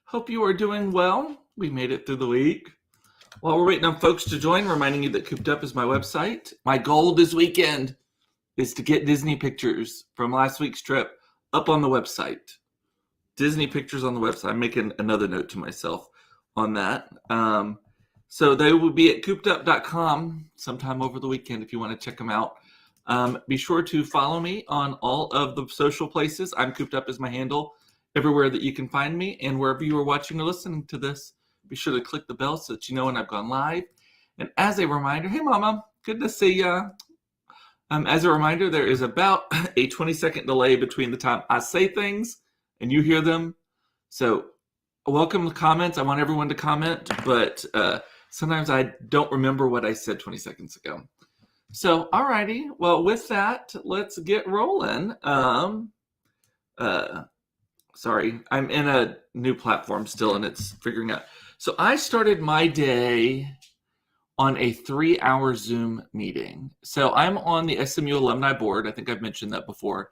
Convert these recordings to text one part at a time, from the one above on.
Hope you are doing well. We made it through the week. While we're waiting on folks to join, reminding you that Cooped Up is my website. My goal this weekend is to get Disney pictures from last week's trip up on the website. Disney pictures on the website. I'm making another note to myself on that. So they will be at coopedup.com sometime over the weekend if you want to check them out. Be sure to follow me on all of the social places. I'm Cooped Up is my handle. Everywhere that you can find me, and wherever you are watching or listening to this, be sure to click the bell so that you know when I've gone live. And as a reminder, hey Mama, good to see ya. As a reminder, there is about a 20-second delay between the time I say things and you hear them. So welcome the comments. I want everyone to comment, but sometimes I don't remember what I said 20 seconds ago. So, alrighty. Well, with that, let's get rolling. Sorry, I'm in a new platform still, and it's figuring out. So I started my day on a 3-hour Zoom meeting. So I'm on the SMU alumni board. I think I've mentioned that before.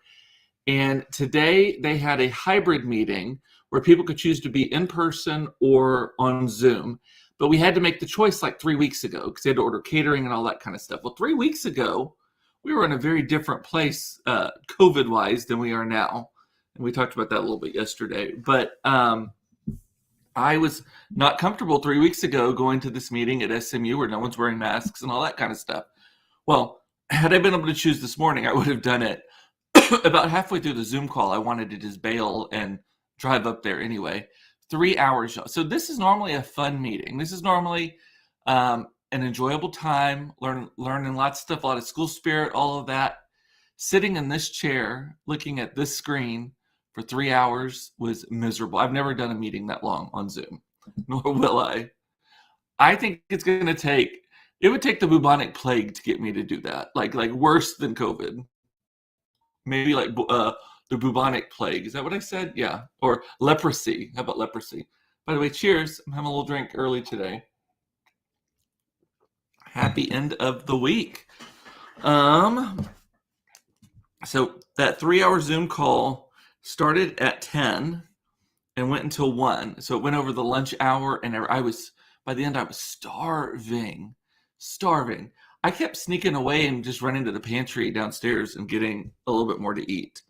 And today they had a hybrid meeting where people could choose to be in person or on Zoom. But we had to make the choice like 3 weeks ago because they had to order catering and all that kind of stuff. Well, 3 weeks ago, we were in a very different place COVID-wise than we are now. And we talked about that a little bit yesterday. But I was not comfortable 3 weeks ago going to this meeting at SMU where no one's wearing masks and all that kind of stuff. Well, had I been able to choose this morning, I would have done it. About halfway through the Zoom call, I wanted to just bail and drive up there anyway. 3 hours. So this is normally a fun meeting. This is normally an enjoyable time, learning lots of stuff, a lot of school spirit, all of that. Sitting in this chair, looking at this screen for 3 hours was miserable. I've never done a meeting that long on Zoom, nor will I. I think it's going to take, it would take the bubonic plague to get me to do that, like worse than COVID. Maybe like the bubonic plague. Is that what I said? Yeah. Or leprosy. How about leprosy? By the way, cheers. I'm having a little drink early today. Happy end of the week. So that 3-hour Zoom call started at 10 and went until 1. So it went over the lunch hour, and by the end, I was starving. I kept sneaking away and just running to the pantry downstairs and getting a little bit more to eat.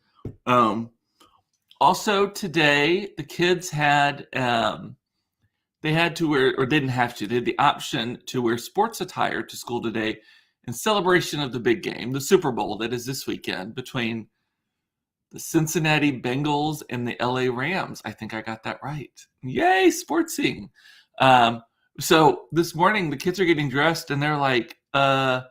Also today, the kids had, they had to wear, or didn't have to, they had the option to wear sports attire to school today in celebration of the big game, the Super Bowl that is this weekend between the Cincinnati Bengals and the LA Rams. I think I got that right. Yay, sportsing. So this morning, the kids are getting dressed, and they're like, I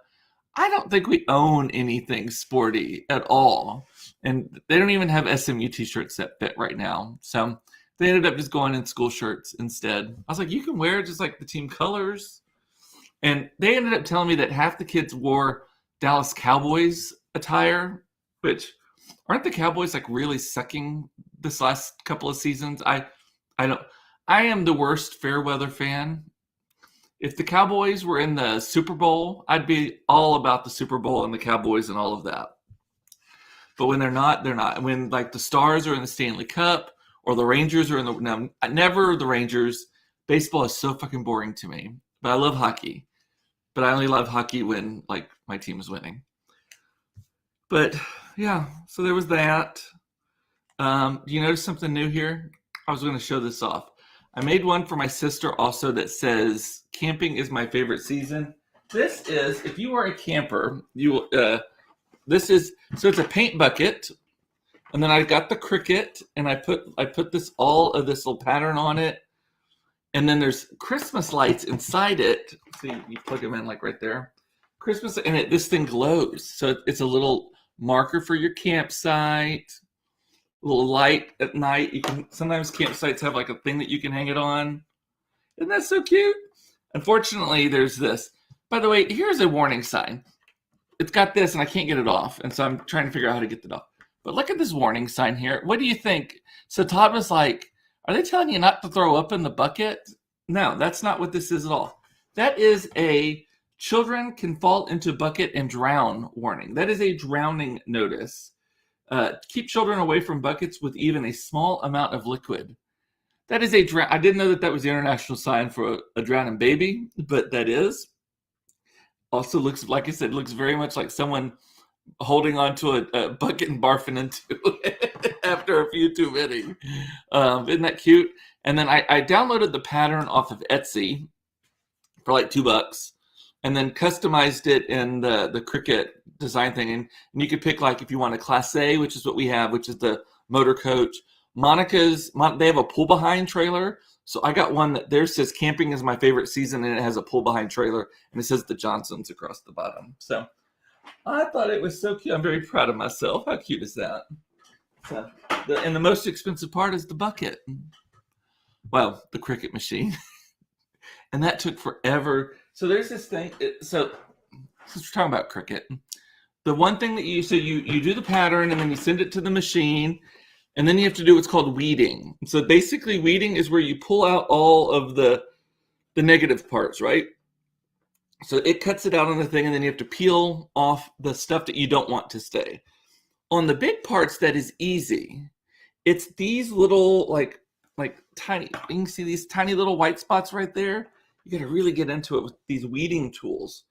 don't think we own anything sporty at all. And they don't even have SMU t-shirts that fit right now. So they ended up just going in school shirts instead. I was like, you can wear just like the team colors. And they ended up telling me that half the kids wore Dallas Cowboys attire, which aren't the Cowboys like really sucking this last couple of seasons? I am the worst fair weather fan. If the Cowboys were in the Super Bowl, I'd be all about the Super Bowl and the Cowboys and all of that. But when they're not, they're not. When like the Stars are in the Stanley Cup or the Rangers are in the, no, never the Rangers. Baseball is so fucking boring to me, but I love hockey. But I only love hockey when like my team is winning. But yeah, so there was that. Do you notice something new here? I was going to show this off. I made one for my sister also that says, camping is my favorite season. This is, if you are a camper, this is, so it's a paint bucket. And then I got the Cricut and I put this, all of this little pattern on it. And then there's Christmas lights inside it. See, you plug them in like right there. Christmas, and this thing glows. So it's a little marker for your campsite. A little light at night. You can sometimes campsites have like a thing that you can hang it on. Isn't that so cute? Unfortunately, there's this. By the way, here's a warning sign. It's got this, and I can't get it off, and so I'm trying to figure out how to get it off. But look at this warning sign here. What do you think? So Todd was like, are they telling you not to throw up in the bucket? No, that's not what this is at all. That is a children can fall into bucket and drown warning. That is a drowning notice. Keep children away from buckets with even a small amount of liquid. That is I didn't know that was the international sign for a drowning baby, but that is. Also looks, like I said, looks very much like someone holding onto a bucket and barfing into it after a few too many. Isn't that cute? And then I downloaded the pattern off of Etsy for like $2, and then customized it in the Cricut design thing. And you could pick, like, if you want a Class A, which is what we have, which is the motor coach. They have a pull behind trailer. So I got one that there says camping is my favorite season, and it has a pull behind trailer, and it says the Johnsons across the bottom. So I thought it was so cute. I'm very proud of myself. How cute is that? So, and the most expensive part is the bucket. Well, the Cricut machine. And that took forever. So there's this thing. So since we're talking about Cricut, the one thing that you do the pattern, and then you send it to the machine, and then you have to do what's called weeding. So basically, weeding is where you pull out all of the negative parts, right? So it cuts it out on the thing, and then you have to peel off the stuff that you don't want to stay. On the big parts, that is easy. It's these little, like tiny, you can see these tiny little white spots right there. You got to really get into it with these weeding tools.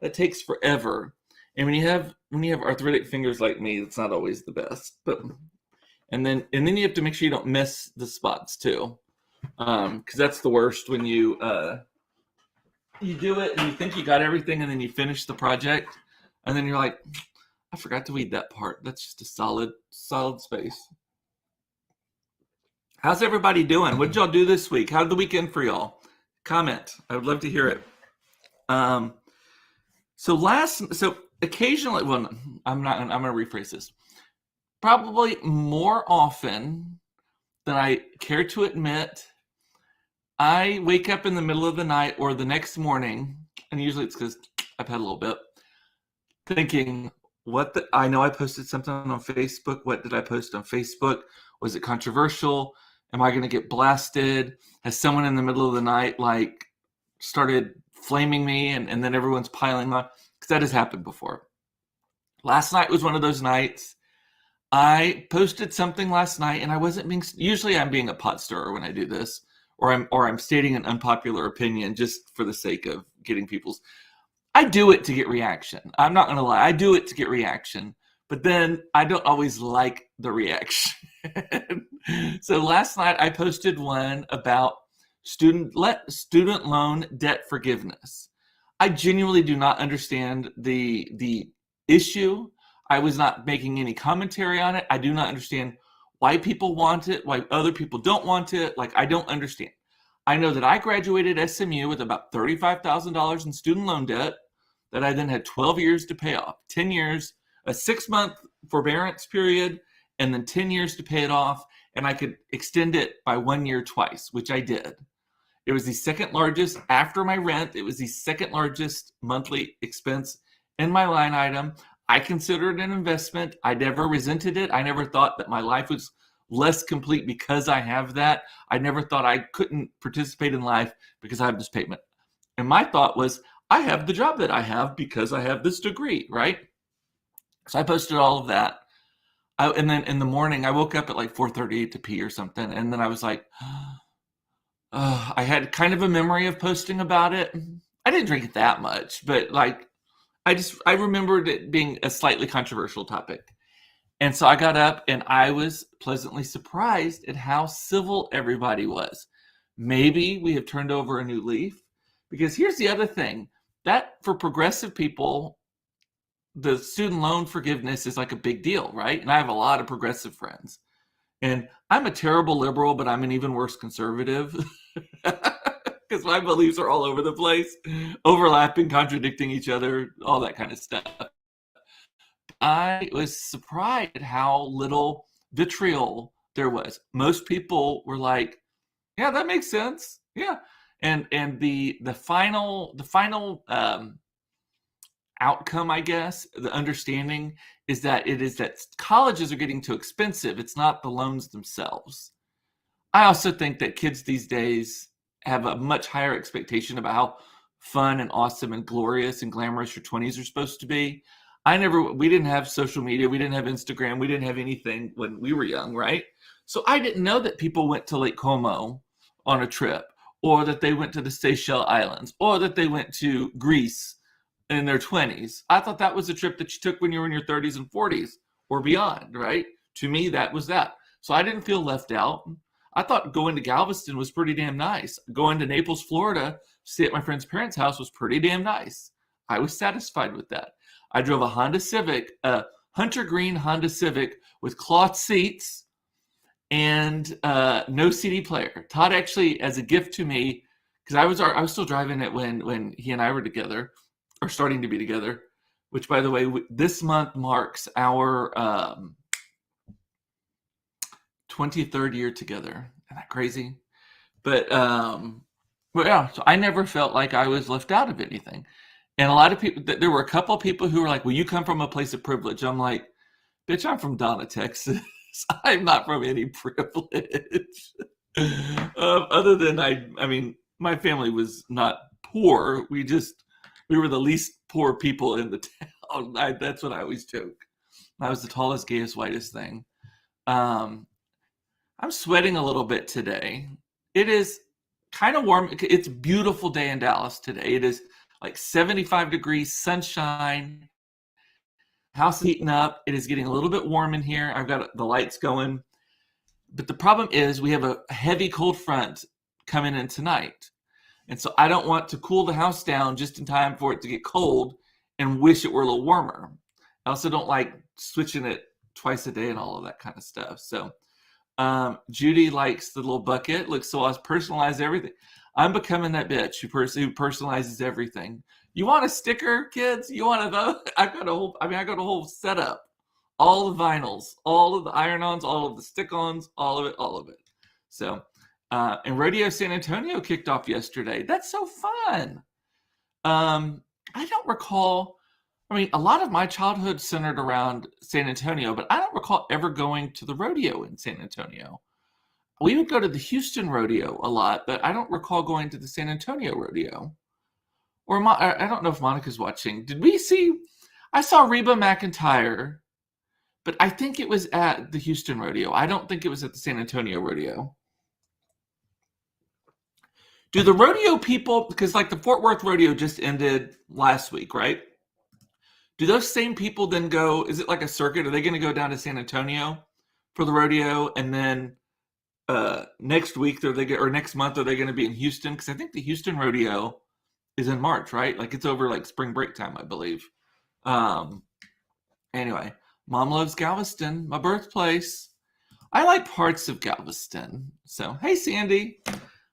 That takes forever. And when you have arthritic fingers like me, it's not always the best. But and then you have to make sure you don't miss the spots too, because that's the worst when you do it and you think you got everything, and then you finish the project, and then you're like, I forgot to weed that part. That's just a solid space. How's everybody doing? What did y'all do this week? How did the weekend for y'all? Comment. I would love to hear it. So occasionally, well, I'm going to rephrase this. Probably more often than I care to admit, I wake up in the middle of the night or the next morning, and usually it's because I've had a little bit, thinking, I know I posted something on Facebook. What did I post on Facebook? Was it controversial? Am I going to get blasted? Has someone in the middle of the night started flaming me, and then everyone's piling on? Because that has happened before. Last night was one of those nights. I posted something last night, and I wasn't being. Usually, I'm being a pot stirrer when I do this, or I'm stating an unpopular opinion just for the sake of getting people's. I do it to get reaction. I'm not going to lie. I do it to get reaction, but then I don't always like the reaction. So last night I posted one about student loan debt forgiveness. I genuinely do not understand the issue. I was not making any commentary on it. I do not understand why people want it, why other people don't want it. I don't understand. I know that I graduated SMU with about $35,000 in student loan debt that I then had 12 years to pay off, 10 years, a 6-month forbearance period, and then 10 years to pay it off. And I could extend it by 1 year twice, which I did. It was the second largest after my rent. It was the second largest monthly expense in my line item. I consider it an investment. I never resented it. I never thought that my life was less complete because I have that. I never thought I couldn't participate in life because I have this payment. And my thought was, I have the job that I have because I have this degree, right? So I posted all of that. And then in the morning, I woke up at 4:30 to pee or something. And then I was like, I had kind of a memory of posting about it. I didn't drink it that much, but I remembered it being a slightly controversial topic. And so I got up, and I was pleasantly surprised at how civil everybody was. Maybe we have turned over a new leaf, because here's the other thing, that for progressive people, the student loan forgiveness is a big deal, right? And I have a lot of progressive friends. And I'm a terrible liberal, but I'm an even worse conservative because my beliefs are all over the place, overlapping, contradicting each other, all that kind of stuff. I was surprised at how little vitriol there was. Most people were like, yeah, that makes sense. Yeah. And the final outcome, I guess, the understanding is that colleges are getting too expensive. It's not the loans themselves. I also think that kids these days have a much higher expectation about how fun and awesome and glorious and glamorous your 20s are supposed to be. We didn't have social media. We didn't have Instagram. We didn't have anything when we were young, right? So I didn't know that people went to Lake Como on a trip, or that they went to the Seychelles Islands, or that they went to Greece in their 20s. I thought that was a trip that you took when you were in your 30s and 40s or beyond, right? To me, that was that. So I didn't feel left out. I thought going to Galveston was pretty damn nice. Going to Naples, Florida, to stay at my friend's parents' house was pretty damn nice. I was satisfied with that. I drove a Honda Civic, a hunter green Honda Civic with cloth seats and no CD player. Todd actually, as a gift to me, because I was still driving it when he and I were together, or starting to be together, which, by the way, this month marks our 23rd year together. Isn't that crazy? But yeah, so I never felt like I was left out of anything. And a lot of people, there were a couple of people who were like, well, you come from a place of privilege. I'm like, bitch, I'm from Donna, Texas. I'm not from any privilege. Other than I mean, my family was not poor. We were the least poor people in the town. That's what I always joke. I was the tallest, gayest, whitest thing. I'm sweating a little bit today. It is kind of warm. It's a beautiful day in Dallas today. It is like 75 degrees, sunshine. House is heating up. It is getting a little bit warm in here. I've got the lights going. But the problem is we have a heavy cold front coming in tonight. And so I don't want to cool the house down just in time for it to get cold and wish it were a little warmer. I also don't like switching it twice a day and all of that kind of stuff. So Judy likes the little bucket. Look, so I personalize everything. I'm becoming that bitch who personalizes everything. You want a sticker, kids? You want a? I got a whole setup. All the vinyls, all of the iron-ons, all of the stick-ons, all of it. So, and Rodeo San Antonio kicked off yesterday. That's so fun. I don't recall. I mean, a lot of my childhood centered around San Antonio, but I don't recall ever going to the rodeo in San Antonio. We would go to the Houston rodeo a lot, but I don't recall going to the San Antonio rodeo. Or I don't know if Monica's watching. Did we see? I saw Reba McEntire, but I think it was at the Houston rodeo. I don't think it was at the San Antonio rodeo. Do the rodeo people, because like the Fort Worth rodeo just ended last week, right? Do those same people then go, is it like a circuit? Are they going to go down to San Antonio for the rodeo? And then next week, or next month, are they going to be in Houston? Because I think the Houston rodeo is in March, right? Like it's over like spring break time, I believe. Anyway, Mom loves Galveston, my birthplace. I like parts of Galveston. So, hey, Sandy.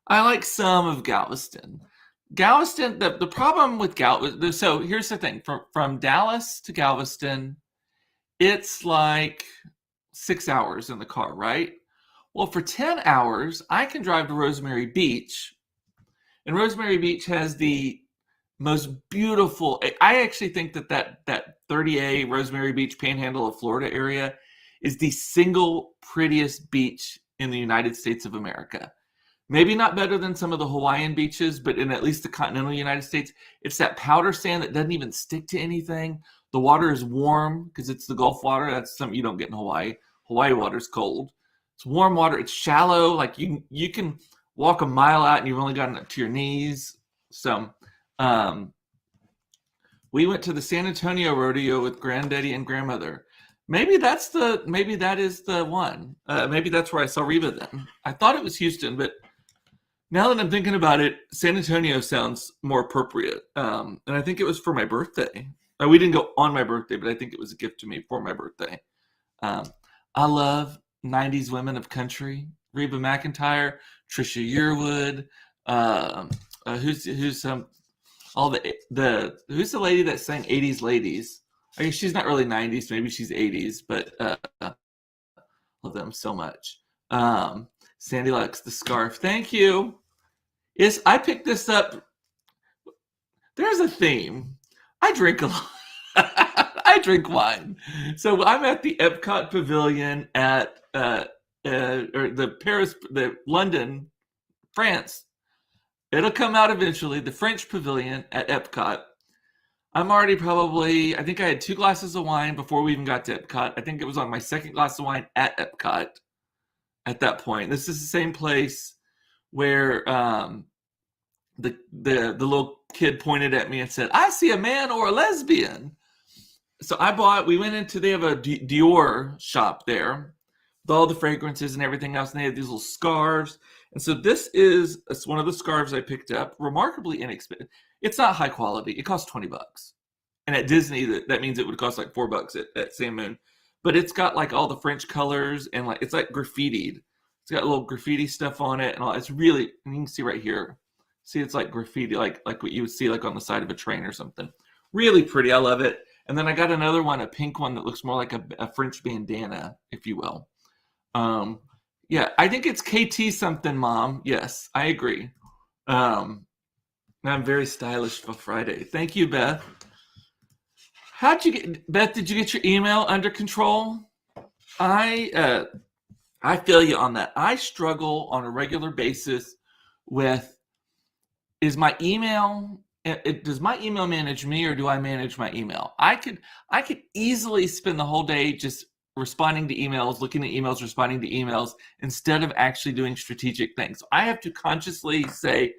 I like some of Galveston. Galveston, the problem with Galveston, so here's the thing. From Dallas to Galveston, it's like 6 hours in the car, right? Well, for 10 hours, I can drive to Rosemary Beach. And Rosemary Beach has the most beautiful, I actually think that 30A Rosemary Beach Panhandle of Florida area is the single prettiest beach in the United States of America. Maybe not better than some of the Hawaiian beaches, but in at least the continental United States, it's that powder sand that doesn't even stick to anything. The water is warm because it's the Gulf water. That's something you don't get in Hawaii. Hawaii water is cold. It's warm water. It's shallow. Like you can walk a mile out and you've only gotten up to your knees. So we went to the San Antonio rodeo with granddaddy and grandmother. Maybe that is the one. Maybe that's where I saw Reba then. I thought it was Houston, but now that I'm thinking about it, San Antonio sounds more appropriate. And I think it was for my birthday. We didn't go on my birthday, but I think it was a gift to me for my birthday. I love 90s women of country. Reba McEntire, Trisha Yearwood, who's the lady that sang 80s Ladies? I guess she's not really 90s, maybe she's 80s, but love them so much. Sandy likes the scarf. Thank you. Yes, I picked this up. There's a theme. I drink a lot. I drink wine. So I'm at the Epcot Pavilion at the London, France. It'll come out eventually. The French Pavilion at Epcot. I'm already I think I had 2 glasses of wine before we even got to Epcot. I think it was on my second glass of wine at Epcot at that point. This is the same place where the little kid pointed at me and said, "I see a man or a lesbian." So we went into, they have a Dior shop there with all the fragrances and everything else, and they have these little scarves. And so it's one of the scarves I picked up, remarkably inexpensive. It's not high quality. It costs $20. And at Disney, that means it would cost like $4 at San Moon. But it's got like all the French colors, and like it's like graffitied. It's got little graffiti stuff on it, and all. It's really, you can see right here. See, it's like graffiti, like what you would see like on the side of a train or something. Really pretty. I love it. And then I got another one, a pink one that looks more like a French bandana, if you will. Yeah, I think it's KT something, Mom. Yes, I agree. I'm very stylish for Friday. Thank you, Beth. Beth, did you get your email under control? I feel you on that. I struggle on a regular basis with, is my email, does my email manage me, or do I manage my email? I could easily spend the whole day just responding to emails, looking at emails, responding to emails, instead of actually doing strategic things. I have to consciously say,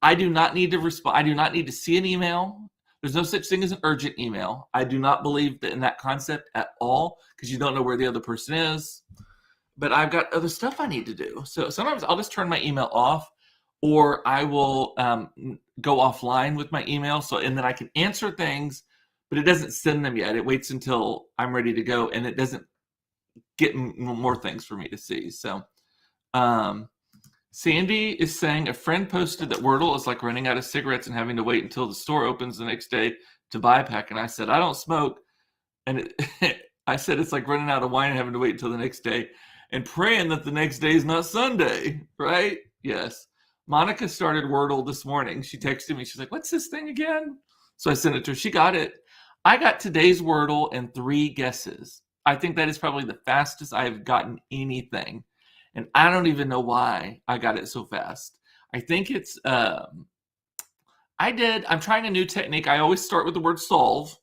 I do not need to respond. I do not need to see an email. There's no such thing as an urgent email. I do not believe in that concept at all, because you don't know where the other person is. But I've got other stuff I need to do. So sometimes I'll just turn my email off, or I will go offline with my email. And then I can answer things, but it doesn't send them yet. It waits until I'm ready to go, and it doesn't get more things for me to see. So Sandy is saying, a friend posted that Wordle is like running out of cigarettes and having to wait until the store opens the next day to buy a pack. And I said, I don't smoke. And I said, it's like running out of wine and having to wait until the next day and praying that the next day is not Sunday, right? Yes. Monica started Wordle this morning. She texted me. She's like, what's this thing again? So I sent it to her. She got it. I got today's Wordle in 3 guesses. I think that is probably the fastest I've gotten anything. And I don't even know why I got it so fast. I think it's, I'm trying a new technique. I always start with the word solve.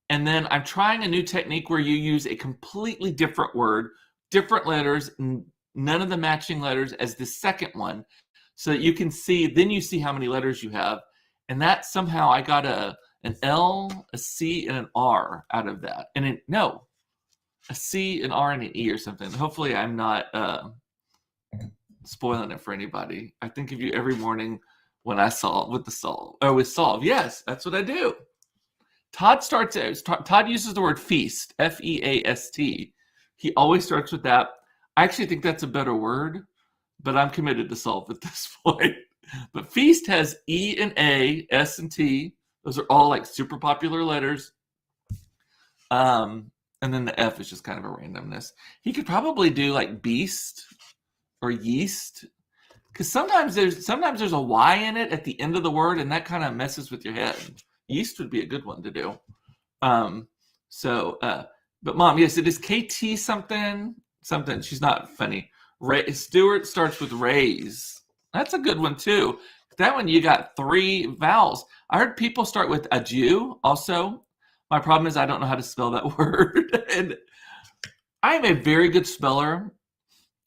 And then I'm trying a new technique where you use a completely different word, different letters, none of the matching letters as the second one. So that you can see, then you see how many letters you have. And that somehow I got an L, a C, and an R out of that. And a C, an R, and an E or something. Hopefully I'm not spoiling it for anybody. I think of you every morning when I solve with solve. Yes, that's what I do. Todd uses the word feast, F-E-A-S-T. He always starts with that. I actually think that's a better word, but I'm committed to solve at this point. But feast has E and A, S and T. Those are all like super popular letters. And then the F is just kind of a randomness. He could probably do like beast or yeast, because sometimes there's a Y in it at the end of the word, and that kind of messes with your head. Yeast would be a good one to do. But Mom, yes, it is KT something. She's not funny. Stuart starts with raise. That's a good one too. That one you got 3 vowels. I heard people start with adieu also. My problem is I don't know how to spell that word. And I am a very good speller,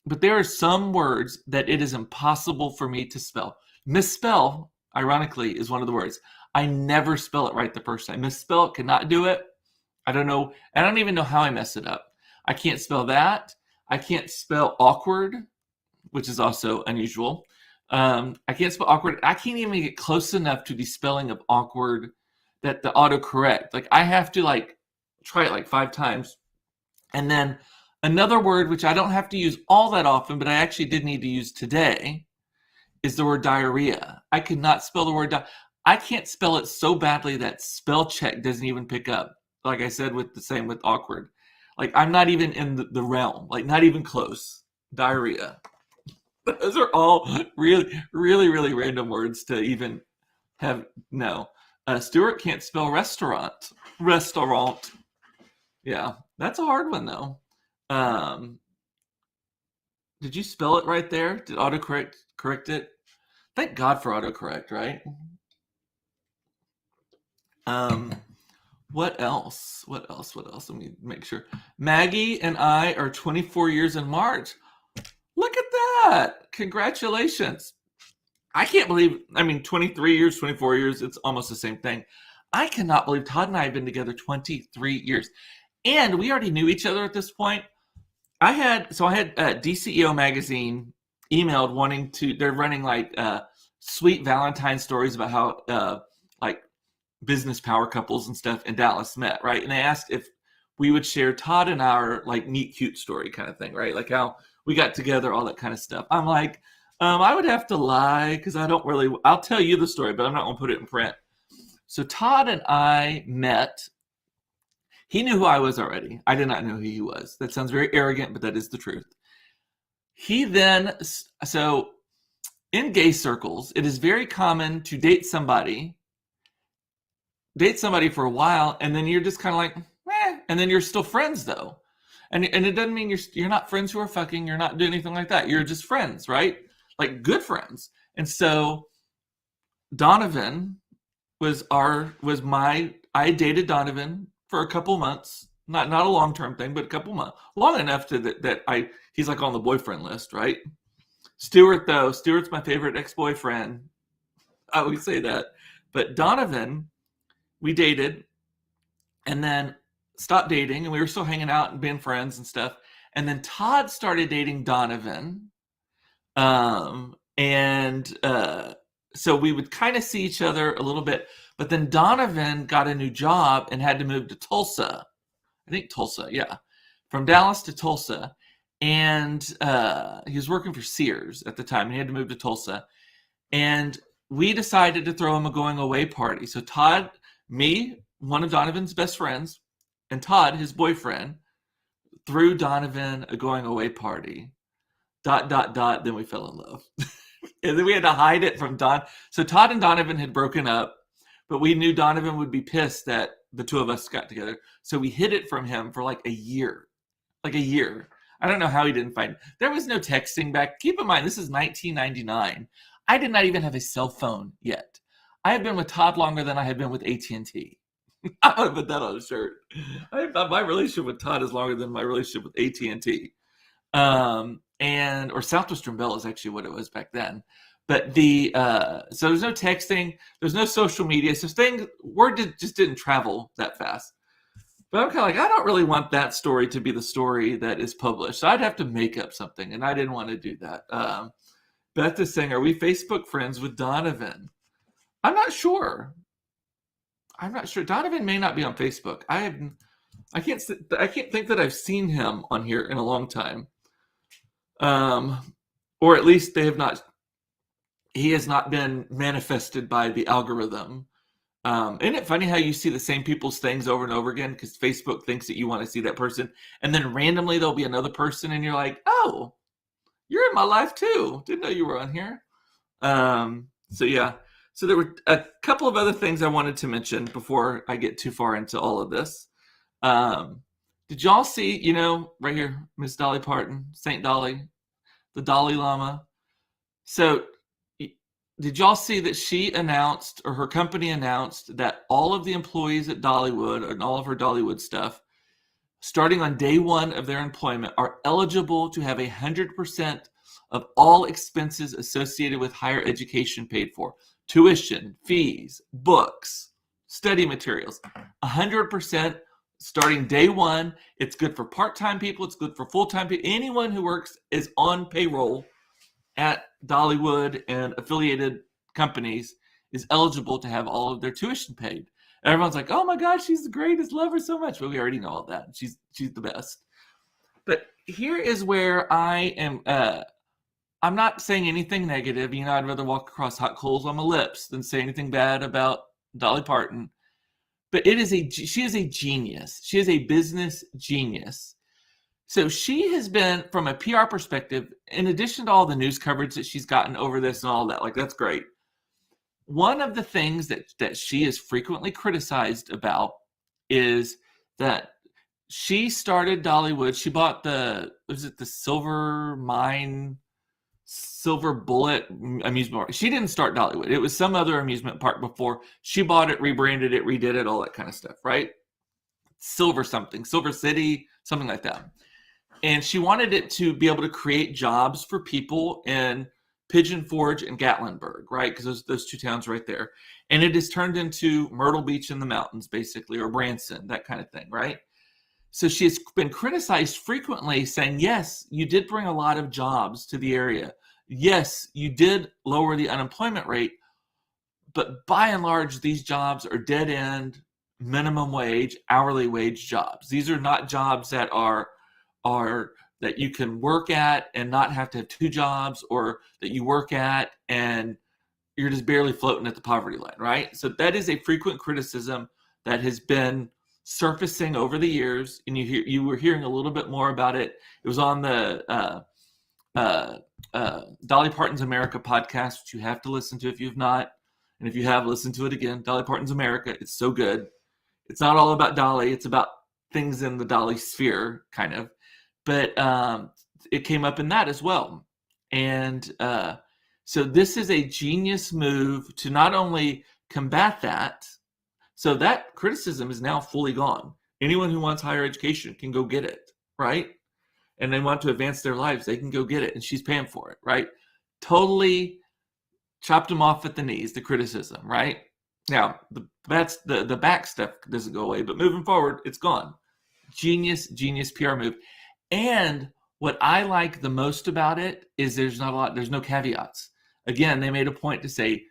but there are some words that it is impossible for me to spell. Misspell, ironically, is one of the words. I never spell it right the first time. Misspell it, cannot do it. I don't know. I don't even know how I mess it up. I can't spell that. I can't spell awkward, which is also unusual. I can't spell awkward. I can't even get close enough to the spelling of awkward that the autocorrect, like I have to like try it like 5 times. And then another word, which I don't have to use all that often, but I actually did need to use today, is the word diarrhea. I could not spell the word I can't spell it so badly that spell check doesn't even pick up. Like I said, with the same with awkward. Like I'm not even in the realm, like not even close. Diarrhea. Those are all really, really, really random words to even have. No. Stuart can't spell restaurant. Restaurant. Yeah, that's a hard one though. Did you spell it right there? Did autocorrect correct it? Thank God for autocorrect, right? What else? What else? Let me make sure. Maggie and I are 24 years in March. Look at that. Congratulations. I can't believe, 23 years, 24 years, it's almost the same thing. I cannot believe Todd and I have been together 23 years. And we already knew each other at this point. I had DCEO magazine emailed wanting to, they're running like sweet Valentine stories about how like business power couples and stuff in Dallas met, right? And they asked if we would share Todd and our like meet cute story kind of thing, right? Like how we got together, all that kind of stuff. I'm like, I would have to lie because I'll tell you the story, but I'm not going to put it in print. So Todd and I met. He knew who I was already. I did not know who he was. That sounds very arrogant, but that is the truth. So in gay circles, it is very common to date somebody for a while, and then you're just kind of like, and then you're still friends though. And it doesn't mean you're not friends who are fucking, you're not doing anything like that. You're just friends, right? Like good friends. And so Donovan I dated Donovan for a couple months, not a long-term thing, but a couple months, long enough he's like on the boyfriend list, right? Stewart's my favorite ex-boyfriend. I always say that. But Donovan, we dated and then stopped dating, and we were still hanging out and being friends and stuff. And then Todd started dating Donovan. So we would kind of see each other a little bit, but then Donovan got a new job and had to move to Tulsa. I think Tulsa, yeah. From Dallas to Tulsa. And he was working for Sears at the time, and he had to move to Tulsa. And we decided to throw him a going away party. So Todd, me, one of Donovan's best friends, and Todd, his boyfriend, threw Donovan a going away party. ... Then we fell in love. And then we had to hide it from Don. So Todd and Donovan had broken up, but we knew Donovan would be pissed that the two of us got together. So we hid it from him for like a year. I don't know how he didn't find it. There was no texting back. Keep in mind, this is 1999. I did not even have a cell phone yet. I had been with Todd longer than I had been with AT&T. I would put that on a shirt. My relationship with Todd is longer than my relationship with AT&T. Or Southwestern Bell is actually what it was back then. But so there's no texting, there's no social media, so word just didn't travel that fast. But I'm kind of like, I don't really want that story to be the story that is published. So I'd have to make up something, and I didn't want to do that. Beth is saying, are we Facebook friends with Donovan? I'm not sure. Donovan may not be on Facebook. I can't think that I've seen him on here in a long time. Or at least he has not been manifested by the algorithm. Isn't it funny how you see the same people's things over and over again because Facebook thinks that you want to see that person, and then randomly there'll be another person and you're like, oh, you're in my life too. Didn't know you were on here. So yeah. So there were a couple of other things I wanted to mention before I get too far into all of this. Did y'all see, right here, Miss Dolly Parton, Saint Dolly, the Dalai Lama? So did y'all see that she announced, or her company announced, that all of the employees at Dollywood and all of her Dollywood stuff, starting on day one of their employment, are eligible to have 100% of all expenses associated with higher education paid for? Tuition, fees, books, study materials, 100% starting day one. It's good for part-time people. It's good for full-time people. Anyone who works is on payroll at Dollywood and affiliated companies is eligible to have all of their tuition paid. And everyone's like, oh my gosh, she's the greatest, love her so much. But we already know all that. She's the best. But here is where I am, I'm not saying anything negative. I'd rather walk across hot coals on my lips than say anything bad about Dolly Parton. But she is a genius. She is a business genius. So she has been, from a PR perspective, in addition to all the news coverage that she's gotten over this and all that, like, that's great. One of the things that she is frequently criticized about is that she started Dollywood. She bought the Silver Bullet amusement park. She didn't start Dollywood. It was some other amusement park before. She bought it, rebranded it, redid it, all that kind of stuff, right? Silver City, something like that. And she wanted it to be able to create jobs for people in Pigeon Forge and Gatlinburg, right? Because those two towns right there. And it has turned into Myrtle Beach in the mountains, basically, or Branson, that kind of thing, right? So she has been criticized frequently, saying, yes, you did bring a lot of jobs to the area. Yes, you did lower the unemployment rate, but by and large, these jobs are dead end, minimum wage, hourly wage jobs. These are not jobs that are that you can work at and not have to have two jobs, or that you work at and you're just barely floating at the poverty line, right? So that is a frequent criticism that has been surfacing over the years, and you were hearing a little bit more about it. It was on the Dolly Parton's America podcast, which you have to listen to if you've not, and if you have, listen to it again. Dolly Parton's America, it's so good. It's not all about Dolly; it's about things in the Dolly sphere, kind of. But it came up in that as well, and so this is a genius move to not only combat that. So that criticism is now fully gone. Anyone who wants higher education can go get it, right? And they want to advance their lives, they can go get it, and she's paying for it, right? Totally chopped them off at the knees, the criticism, right? Now, that's the back stuff doesn't go away, but moving forward, it's gone. Genius PR move. And what I like the most about it is there's no caveats. Again, they made a point to say,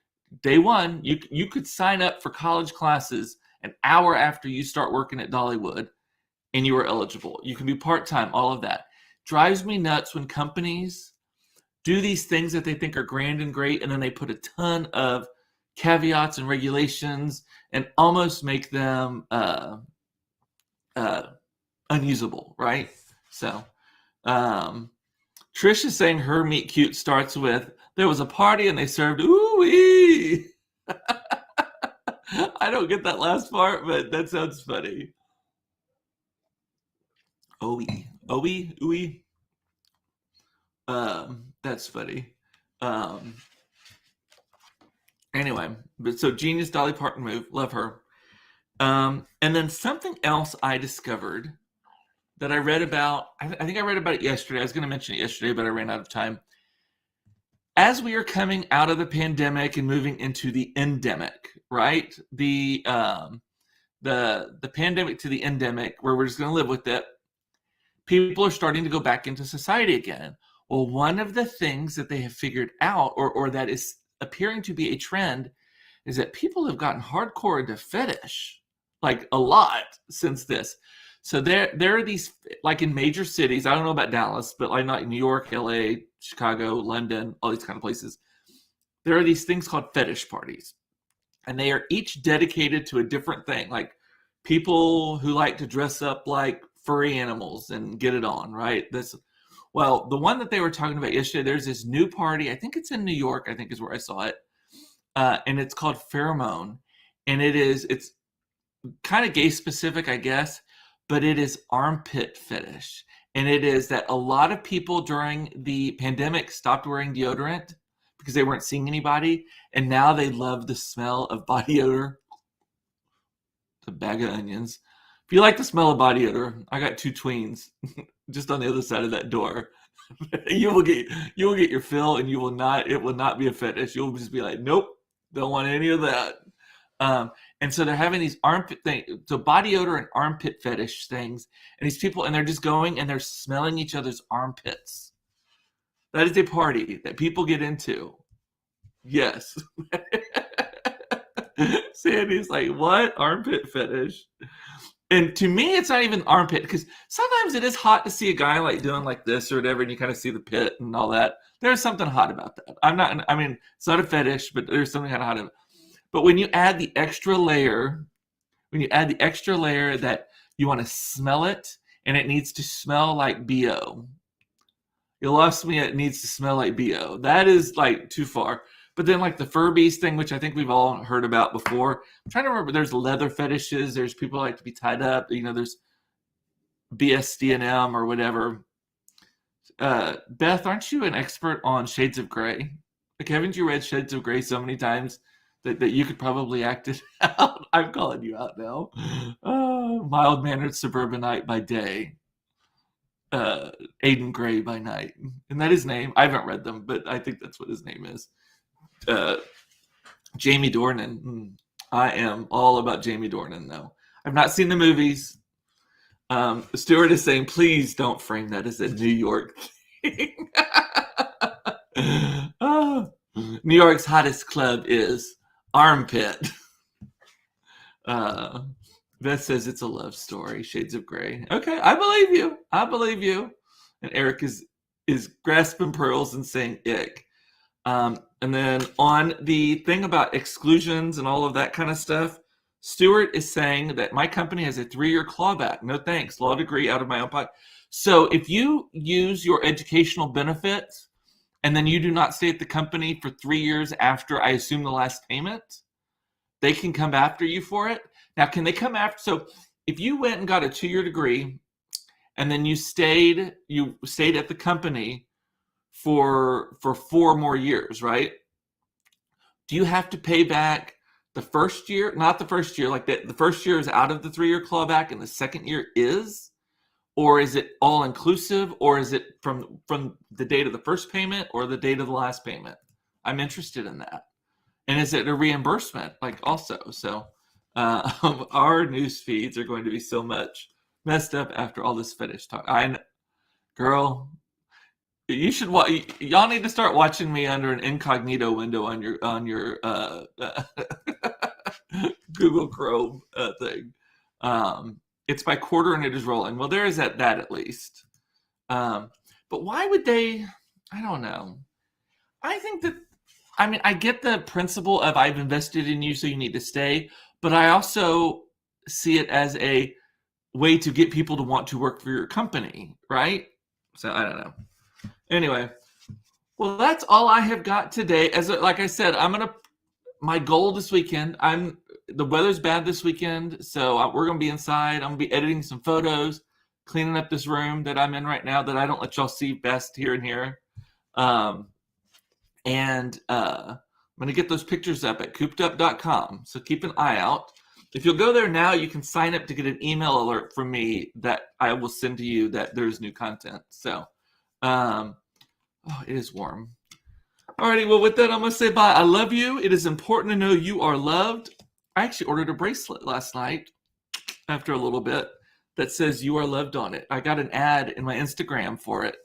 day one, you could sign up for college classes an hour after you start working at Dollywood, and you are eligible. You can be part-time, all of that. Drives me nuts when companies do these things that they think are grand and great, and then they put a ton of caveats and regulations and almost make them unusable, right? So Trish is saying her meet cute starts with, there was a party and they served ooh-wee. I don't get that last part, but that sounds funny. Ooey, ooey, ooey. That's funny. Anyway, but so genius Dolly Parton move, love her. And then something else I discovered that I read about, I think I read about it yesterday. I was going to mention it yesterday, but I ran out of time. As we are coming out of the pandemic and moving into the endemic, right? The pandemic to the endemic, where we're just going to live with it, people are starting to go back into society again. Well, one of the things that they have figured out, or that is appearing to be a trend, is that people have gotten hardcore into fetish, like a lot since this. So there are these, like in major cities, I don't know about Dallas, but like not New York, LA, Chicago, London, all these kind of places. There are these things called fetish parties, and they are each dedicated to a different thing. Like people who like to dress up like furry animals and get it on, right? Well, the one that they were talking about yesterday, there's this new party. I think it's in New York, I think is where I saw it. And it's called Pheromone. And it's kind of gay specific, I guess, but it is armpit fetish. And it is that a lot of people during the pandemic stopped wearing deodorant because they weren't seeing anybody. And now they love the smell of body odor. The bag of onions. If you like the smell of body odor, I got two tweens just on the other side of that door. you will get your fill, and it will not be a fetish. You'll just be like, nope, don't want any of that. And so they're having these armpit things, so body odor and armpit fetish things, and these people, and they're just going and they're smelling each other's armpits. That is a party that people get into. Yes. Sandy's like, what? Armpit fetish? And to me, it's not even armpit, because sometimes it is hot to see a guy like doing like this or whatever, and you kind of see the pit and all that. There's something hot about that. It's not a fetish, but there's something kind of hot about it. But when you add the extra layer, that you want to smell it, and it needs to smell like BO. You lost me, it needs to smell like BO. That is like too far. But then like the Furbies thing, which I think we've all heard about before. I'm trying to remember, there's leather fetishes. There's people who like to be tied up. There's BSDNM or whatever. Beth, aren't you an expert on Shades of Grey? Like, haven't you read Shades of Grey so many times that you could probably act it out? I'm calling you out now. Mild-mannered suburbanite by day. Aiden Gray by night. Isn't that his name? I haven't read them, but I think that's what his name is. Jamie Dornan. I am all about Jamie Dornan, though. I've not seen the movies. Stuart is saying, please don't frame that as a New York thing. New York's hottest club is Armpit. Beth says it's a love story. Shades of Grey. Okay, I believe you. I believe you. And Eric is grasping pearls and saying ick. And then on the thing about exclusions and all of that kind of stuff, Stuart is saying that my company has a 3-year clawback. No thanks. Law degree out of my own pocket. So if you use your educational benefits and then you do not stay at the company for 3 years after, I assume, the last payment, they can come after you for it. Now, can they come after? So if you went and got a 2-year degree and then you stayed at the company for 4 more years, right? Do you have to pay back the first year? Not the first year, like the first year is out of the 3-year clawback and the second year is? Or is it all inclusive? Or is it from the date of the first payment or the date of the last payment? I'm interested in that. And is it a reimbursement also? So our news feeds are going to be so much messed up after all this fetish talk. Girl, you should y'all need to start watching me under an incognito window on your Google Chrome thing. It's by quarter and it is rolling. Well, there is that at least. But why would they? I don't know. I think that, I get the principle of I've invested in you, so you need to stay. But I also see it as a way to get people to want to work for your company, right? So I don't know. Anyway, well, that's all I have got today. Like I said, my goal this weekend, the weather's bad this weekend, so we're going to be inside. I'm going to be editing some photos, cleaning up this room that I'm in right now that I don't let y'all see best here and here. And I'm going to get those pictures up at coopedup.com, so keep an eye out. If you'll go there now, you can sign up to get an email alert from me that I will send to you that there's new content. So, it is warm. Alrighty, well, with that, I'm going to say bye. I love you. It is important to know you are loved. I actually ordered a bracelet last night after a little bit that says you are loved on it. I got an ad in my Instagram for it.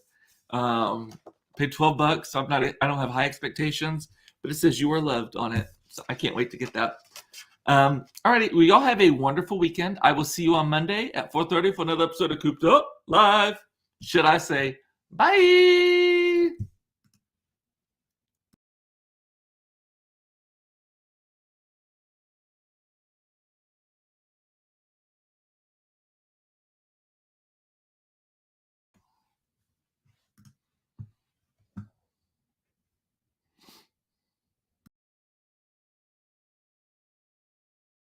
Paid $12. So I don't have high expectations, but it says you are loved on it. So I can't wait to get that. Alrighty, well, y'all have a wonderful weekend. I will see you on Monday at 4:30 for another episode of Cooped Up Live. Should I say bye?